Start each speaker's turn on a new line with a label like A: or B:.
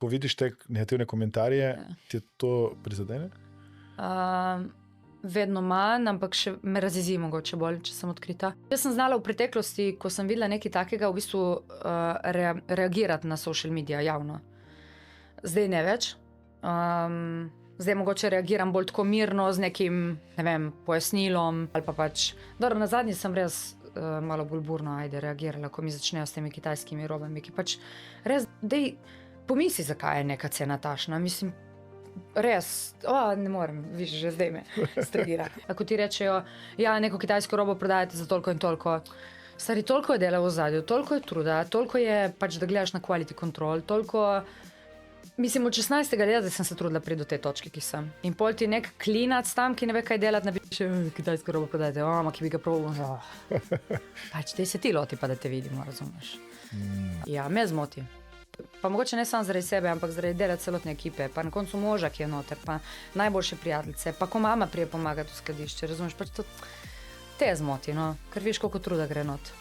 A: ko vidiš te negativne komentarje, ti to prizadene?
B: Vedno manj, ampak še me razjezi mogoče bolj, če sem odkrita. Jaz sem znala v preteklosti, ko sem videla nekaj takega, v bistvu reagirati na social media javno. Zdaj ne več. Zdaj mogoče reagiram bolj tako mirno z nekim, ne vem, pojasnilom ali pa pač. Dobro, na zadnji sem res malo bolj burno reagirala, ko mi začnejo s temi kitajskimi robami, ki pač res, dej, pomisli, zakaj je neka cena tašna. Mislim, res, ne morem, viš, že zdaj me stregira. Ako ti rečejo, ja, neko kitajsko robo prodajate za toliko in toliko. Stari, toliko je dela v ozadju, toliko je truda, toliko je pač, da gledaš na quality control, toliko... Mislim, od 16. leta sem se trudila priti do te točke, ki sem. In pol ti nek klinac tam, ki ne ve, kaj delati, napiše, kitajsko robo prodajate, ki bi ga probal. Pač, te se ti loti, pa da te vidimo, razumeš. Ja, me zmoti. Pa mogoče ne samo zaradi sebe, ampak zaradi dela celotne ekipe, pa na koncu moža, ki je noter, pa najboljše prijateljice, pa ko mama prije pomagati v skladišče, razumeš, pač to te zmoti, no, ker viš, koliko truda gre not.